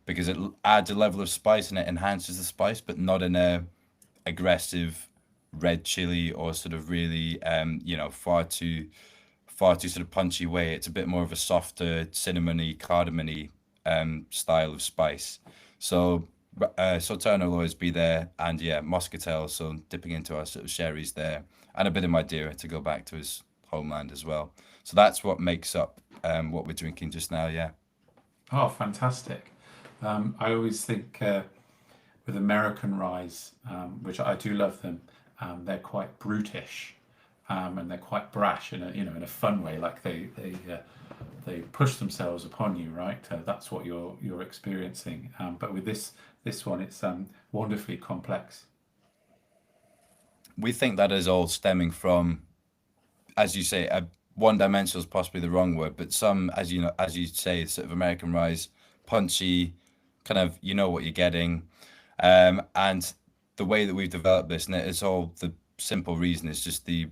because it adds a level of spice and it enhances the spice, but not in a aggressive red chili or sort of really far too sort of punchy way. It's a bit more of a softer cinnamony, cardamony style of spice. So Sauterne will always be there, and yeah, Muscatel. So dipping into our sort of sherries there, and a bit of Madeira to go back to his homeland as well. So that's what makes up what we're drinking just now. Yeah. Oh, fantastic. I always think with American ryes, which I do love them, they're quite brutish, and they're quite brash in a fun way. Like they push themselves upon you, right? That's what you're experiencing. But with this one, it's wonderfully complex. We think that is all stemming from, as you say, one dimensional is possibly the wrong word, but some, as you know, as you say, sort of American rise, punchy, kind of, you know what you're getting, and the way that we've developed this, and it's all the simple reason is just the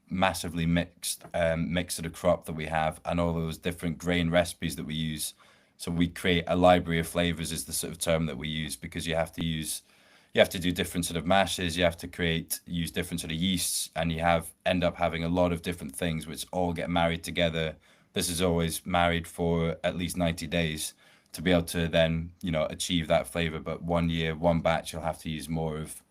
massively mixed sort of crop that we have, and all those different grain recipes that we use. So we create a library of flavors is the sort of term that we use, because you have to do different sort of mashes, you have to use different sort of yeasts, and you end up having a lot of different things which all get married together. This is always married for at least 90 days to be able to then, achieve that flavor. But 1 year, one batch, you'll have to use more of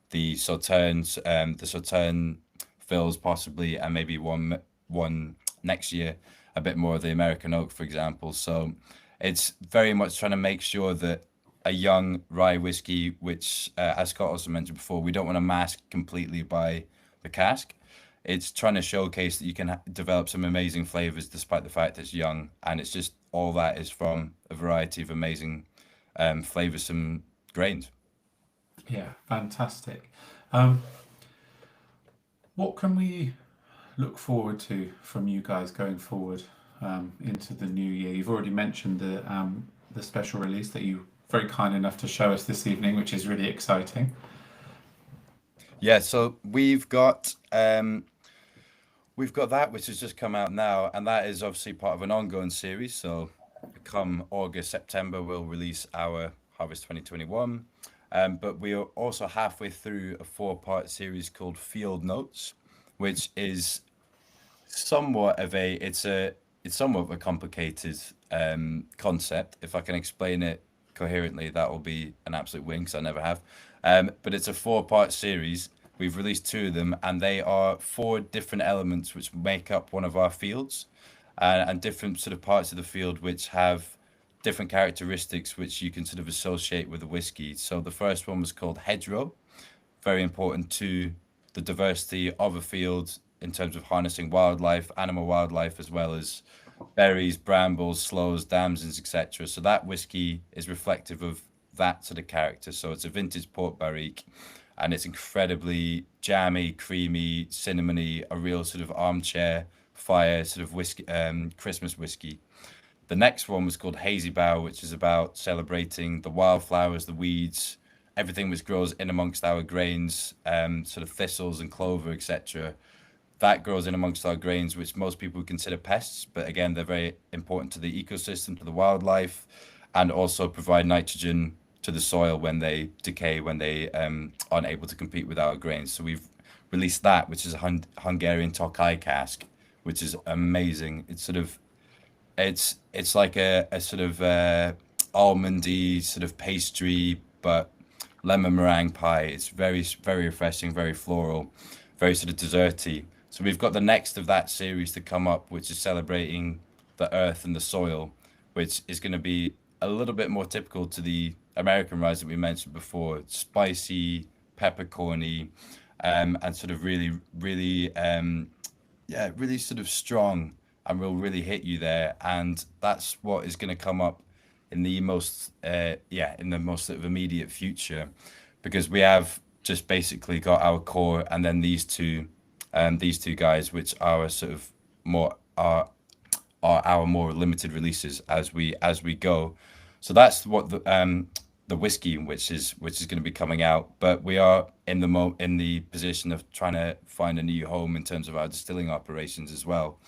the Sauternes, the Sauterne fills possibly, and maybe one next year, a bit more of the American oak, for example. So it's very much trying to make sure that a young rye whiskey, which, as Scott also mentioned before, we don't want to mask completely by the cask. It's trying to showcase that you can develop some amazing flavors despite the fact it's young, and it's just all that is from a variety of amazing flavorsome grains. Yeah, fantastic. What can we look forward to from you guys going forward into the new year? You've already mentioned the special release that you very kind enough to show us this evening, which is really exciting. Yeah, so we've got that which has just come out now, and that is obviously part of an ongoing series. So come August, September, we'll release our Harvest 2021. But we are also halfway through a 4-part series called Field Notes, which is somewhat of a complicated concept. If I can explain it coherently, that will be an absolute win, because I never have. But it's a 4-part series. We've released 2 of them, and they are 4 different elements which make up one of our fields. and different sort of parts of the field which have different characteristics which you can sort of associate with the whiskey. So the first one was called Hedgerow, very important to the diversity of a field in terms of harnessing wildlife, animal wildlife, as well as berries, brambles, sloes, damsons, etc. So that whiskey is reflective of that sort of character. So it's a vintage port barrique, and it's incredibly jammy, creamy, cinnamony, a real sort of armchair fire sort of whiskey, Christmas whiskey. The next one was called Hazy Bough, which is about celebrating the wildflowers, the weeds, everything which grows in amongst our grains, sort of thistles and clover, etc. That grows in amongst our grains, which most people consider pests, but again, they're very important to the ecosystem, to the wildlife, and also provide nitrogen to the soil when they decay, when they aren't able to compete with our grains. So we've released that, which is a Hungarian Tokai cask, which is amazing. It's sort of it's like a sort of almondy sort of pastry, but lemon meringue pie. It's very refreshing, very floral, very sort of desserty. So we've got the next of that series to come up, which is celebrating the earth and the soil, which is going to be a little bit more typical to the American rye that we mentioned before. It's spicy, peppercorny, and sort of really sort of strong, and will really hit you there. And that's what is going to come up in the most sort of immediate future, because we have just basically got our core, and then these two guys, which are sort of more are our more limited releases as we go. So that's what the whiskey, which is going to be coming out. But we are in the position of trying to find a new home in terms of our distilling operations as well,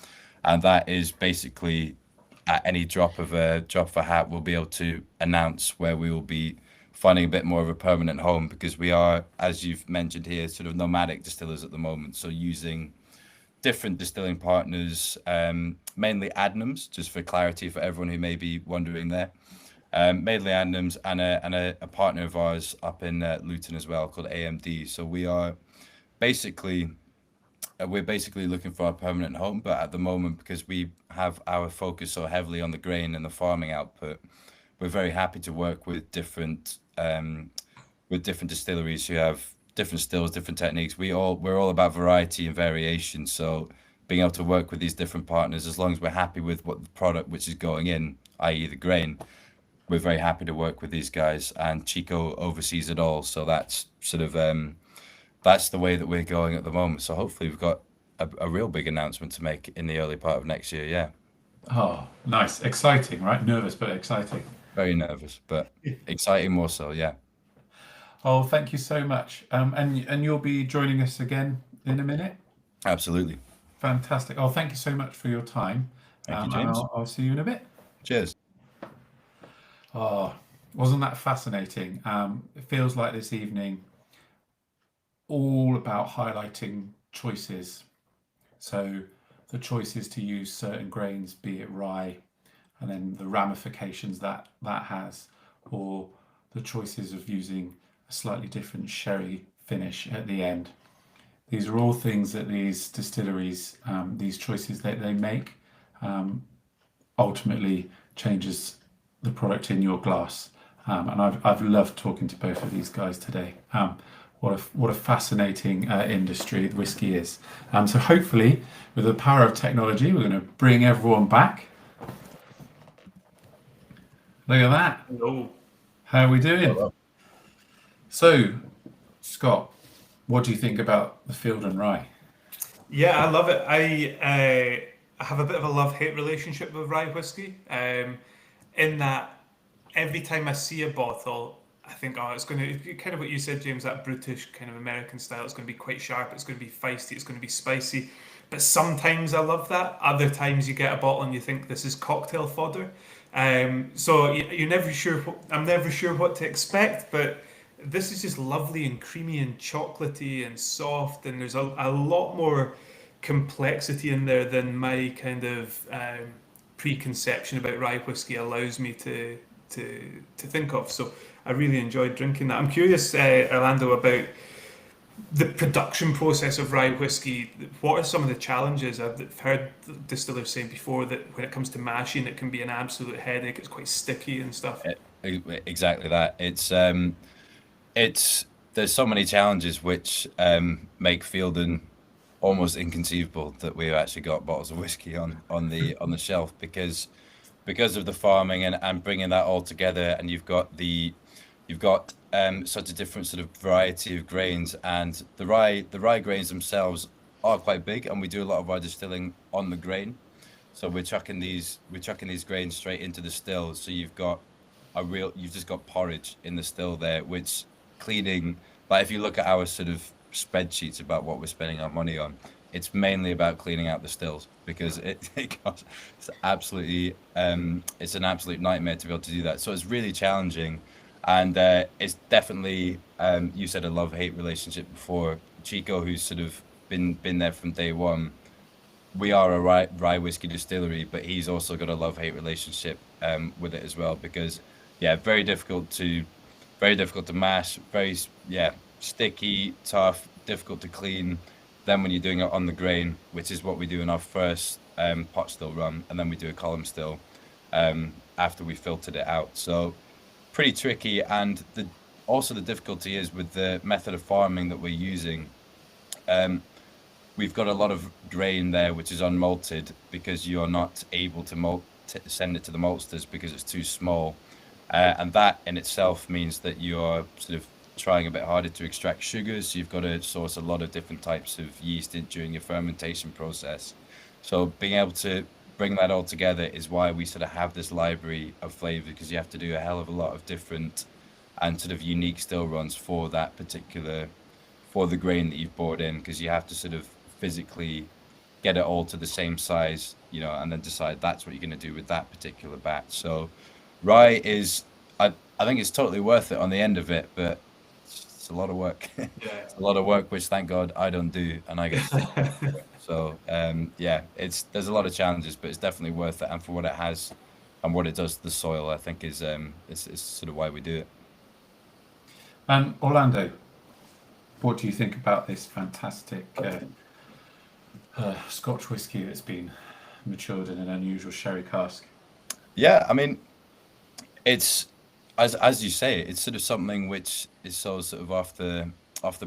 and that is basically at any drop of a hat, we'll be able to announce where we will be finding a bit more of a permanent home, because we are, as you've mentioned here, sort of nomadic distillers at the moment. So using different distilling partners, mainly Adnams, just for clarity for everyone who may be wondering there. Mainly Adnams and a partner of ours up in Luton as well called AMD. So we're basically looking for a permanent home, but at the moment, because we have our focus so heavily on the grain and the farming output, we're very happy to work with different distilleries who have different stills, different techniques. We're all about variety and variation. So being able to work with these different partners, as long as we're happy with what the product which is going in, i.e. the grain, we're very happy to work with these guys, and Chico oversees it all. So that's sort of that's the way that we're going at the moment. So hopefully we've got a real big announcement to make in the early part of next year. Yeah. Oh, nice. Exciting, right? Nervous, but exciting. Very nervous, but exciting more so. Yeah. Oh, thank you so much. And you'll be joining us again in a minute. Absolutely. Fantastic. Oh, thank you so much for your time. Thank you, And James. I'll see you in a bit. Cheers. Oh, wasn't that fascinating? It feels like this evening all about highlighting choices. So the choices to use certain grains, be it rye, and then the ramifications that has, or the choices of using a slightly different sherry finish at the end. These are all things that these distilleries, these choices that they make, ultimately changes the product in your glass. And I've loved talking to both of these guys today. What a fascinating industry whiskey is. So hopefully, with the power of technology, we're going to bring everyone back. Look at that. Hello. How are we doing? Hello. So, Scott, what do you think about the Fielden rye? Yeah, I love it. I have a bit of a love-hate relationship with rye whiskey. In that every time I see a bottle, I think, oh, it's going to kind of what you said, James, that brutish kind of American style. It's going to be quite sharp. It's going to be feisty. It's going to be spicy. But sometimes I love that. Other times you get a bottle and you think this is cocktail fodder. So you're never sure. I'm never sure what to expect. But this is just lovely and creamy and chocolatey and soft. And there's a lot more complexity in there than my kind of preconception about rye whiskey allows me to think of. So I really enjoyed drinking that. I'm curious, Orlando, about the production process of rye whiskey, what are some of the challenges? I've heard distillers say before that when it comes to mashing, it can be an absolute headache. It's quite sticky and stuff. Exactly that. It's there's so many challenges which make Fielden almost inconceivable that we've actually got bottles of whiskey on the shelf because of the farming and bringing that all together, and you've got such a different sort of variety of grains, and the rye grains themselves are quite big, and we do a lot of our distilling on the grain. So we're chucking these grains straight into the still. So you've just got porridge in the still there, which cleaning, like if you look at our sort of spreadsheets about what we're spending our money on, it's mainly about cleaning out the stills because it's an absolute nightmare to be able to do that. So it's really challenging, and it's definitely you said a love-hate relationship before. Chico, who's sort of been there from day one, we are a rye whiskey distillery, but he's also got a love-hate relationship with it as well because, yeah, very difficult to mash, yeah, sticky, tough, difficult to clean. Then when you're doing it on the grain, which is what we do in our first pot still run, and then we do a column still after we filtered it out. So pretty tricky, and also the difficulty is with the method of farming that we're using. Um, we've got a lot of grain there which is unmalted because you're not able to send it to the maltsters because it's too small, and that in itself means that you're sort of trying a bit harder to extract sugars. So you've got to source a lot of different types of yeast during your fermentation process. So being able to bring that all together is why we sort of have this library of flavor, because you have to do a hell of a lot of different and sort of unique still runs for that particular for the grain that you've brought in, because you have to sort of physically get it all to the same size, and then decide that's what you're going to do with that particular batch. So rye is, I think it's totally worth it on the end of it, but it's a lot of work. Yeah. It's a lot of work, which thank God I don't do, and I get to take credit for it. So yeah, there's a lot of challenges, but it's definitely worth it, and for what it has and what it does to the soil, I think is sort of why we do it. And Orlando, what do you think about this fantastic Scotch whiskey that's been matured in an unusual sherry cask? Yeah, I mean, it's as you say, it's sort of something which is so sort of off the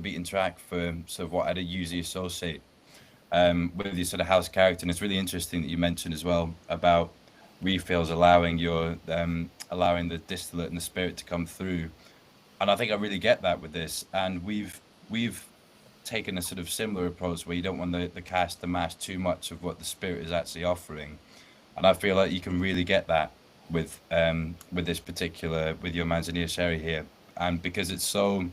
beaten track for sort of what I'd usually associate with your sort of house character. And it's really interesting that you mentioned as well about refills allowing the distillate and the spirit to come through. And I think I really get that with this. And we've taken a sort of similar approach where you don't want the cask to mash too much of what the spirit is actually offering. And I feel like you can really get that with this particular, with your Manzanilla sherry here. And because it's so,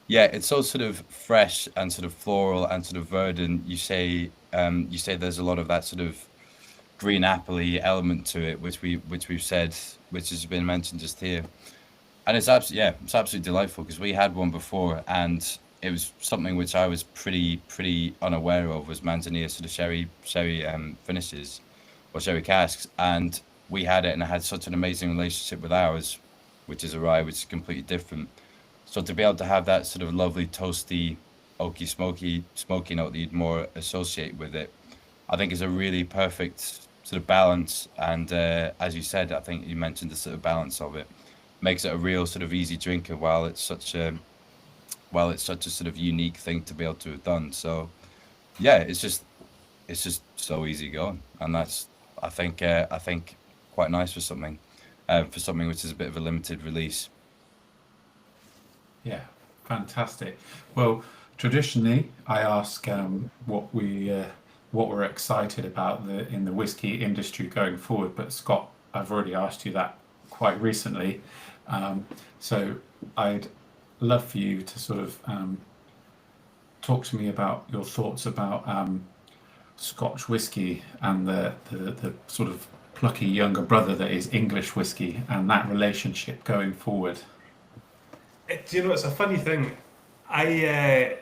yeah, it's so sort of fresh and sort of floral and sort of verdant. You say there's a lot of that sort of green appley element to it, which we've said, which has been mentioned just here. And it's absolutely delightful, because we had one before, and it was something which I was pretty unaware of, was Manzanilla sort of sherry finishes or sherry casks, and we had it, and it had such an amazing relationship with ours, which is a rye, which is completely different. So to be able to have that sort of lovely toasty, oaky, smoky note that you'd more associate with it, I think is a really perfect sort of balance. And as you said, I think you mentioned the sort of balance of it makes it a real sort of easy drinker, while it's such a sort of unique thing to be able to have done. So yeah, it's just so easy going, and that's I think quite nice for something which is a bit of a limited release. Yeah, fantastic. Well, traditionally, I ask what we're excited about in the whiskey industry going forward. But Scott, I've already asked you that quite recently. So I'd love for you to sort of talk to me about your thoughts about Scotch whiskey and the sort of plucky younger brother that is English whiskey, and that relationship going forward. Do you know, it's a funny thing. There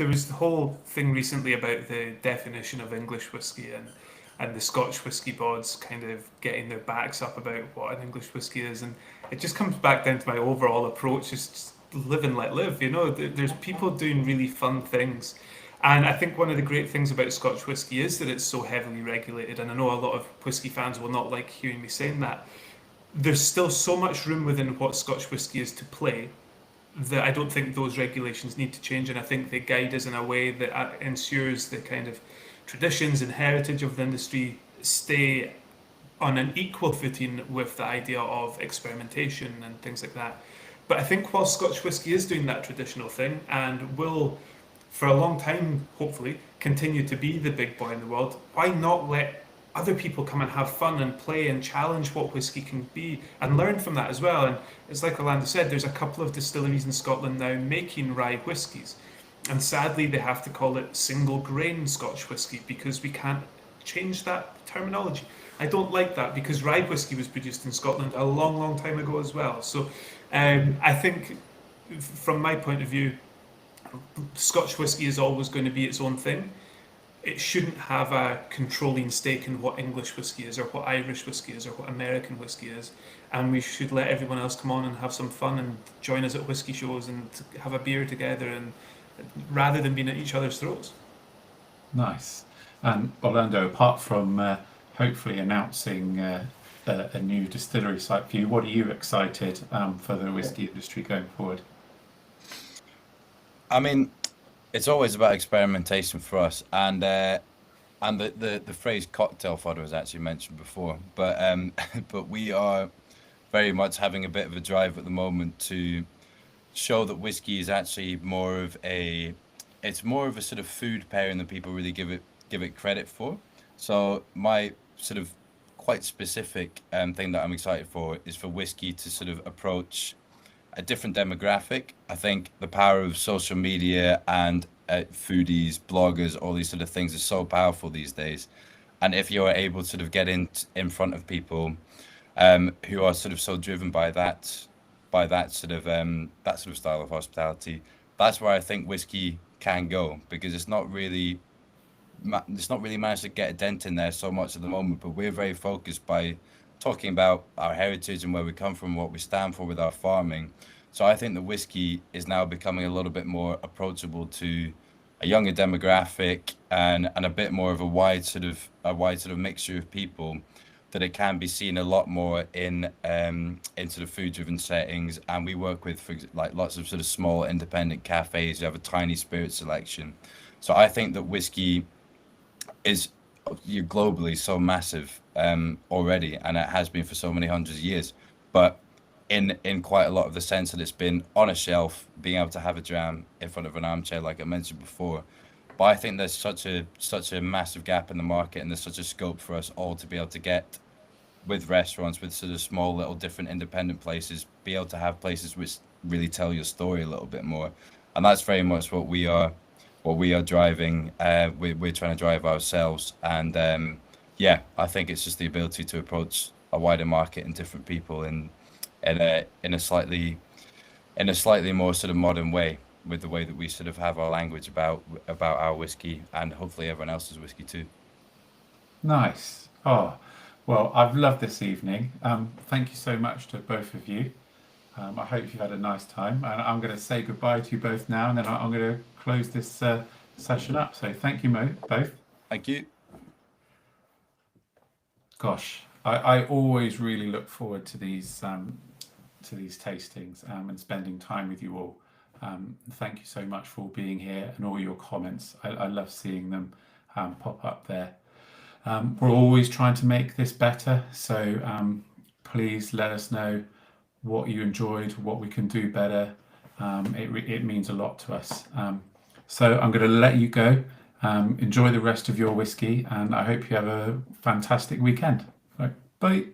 was the whole thing recently about the definition of English whiskey, and the Scotch whiskey boards kind of getting their backs up about what an English whiskey is, and it just comes back down to my overall approach. Is live and let live. You know, there's people doing really fun things. And I think one of the great things about Scotch whisky is that it's so heavily regulated. And I know a lot of whisky fans will not like hearing me saying that. There's still so much room within what Scotch whisky is to play that I don't think those regulations need to change. And I think they guide us in a way that ensures the kind of traditions and heritage of the industry stay on an equal footing with the idea of experimentation and things like that. But I think while Scotch whisky is doing that traditional thing and will, for a long time, hopefully, continue to be the big boy in the world, why not let other people come and have fun and play and challenge what whisky can be and learn from that as well? And it's like Orlando said, there's a couple of distilleries in Scotland now making rye whiskies. And sadly, they have to call it single grain Scotch whisky because we can't change that terminology. I don't like that because rye whisky was produced in Scotland a long, long time ago as well. So I think, from my point of view, Scotch whisky is always going to be its own thing. It shouldn't have a controlling stake in what English whisky is or what Irish whisky is or what American whisky is. And we should let everyone else come on and have some fun and join us at whisky shows and have a beer together, and rather than being at each other's throats. Nice. And Orlando, apart from hopefully announcing a new distillery site for you, what are you excited for the whisky industry going forward? I mean, it's always about experimentation for us, and the phrase cocktail fodder was actually mentioned before, but but we are very much having a bit of a drive at the moment to show that whiskey is actually more of a sort of food pairing than people really give it credit for. So my sort of quite specific thing that I'm excited for is for whiskey to sort of approach a different demographic. I think the power of social media and foodies, bloggers, all these sort of things is so powerful these days. And if you're able to sort of get in front of people who are sort of so driven by that sort of style of hospitality, that's where I think whiskey can go, because it's not really managed to get a dent in there so much at the moment. But we're very focused by talking about our heritage and where we come from, what we stand for with our farming. So I think the whiskey is now becoming a little bit more approachable to a younger demographic and a bit more of a wide sort of mixture of people, that it can be seen a lot more in sort of food driven settings. And we work with like lots of sort of small independent cafes who have a tiny spirit selection. So I think that whiskey is globally so massive already, and it has been for so many hundreds of years, but in quite a lot of the sense that it's been on a shelf, being able to have a dram in front of an armchair, like I mentioned before. But I think there's such a massive gap in the market, and there's such a scope for us all to be able to get with restaurants, with sort of small little different independent places, be able to have places which really tell your story a little bit more. And that's very much what we are driving. We're trying to drive ourselves. And I think it's just the ability to approach a wider market and different people in a slightly more sort of modern way, with the way that we sort of have our language about our whiskey, and hopefully everyone else's whiskey too. Nice. Oh, well, I've loved this evening. Thank you so much to both of you. I hope you've had a nice time, and I'm going to say goodbye to you both now, and then I'm going to close this session up. So thank you both. Thank you. Gosh, I always really look forward to these tastings and spending time with you all. Thank you so much for being here and all your comments. I love seeing them pop up there. We're always trying to make this better, so please let us know what you enjoyed, what we can do better. It means a lot to us. So I'm going to let you go. Enjoy the rest of your whiskey, and I hope you have a fantastic weekend. Right, bye.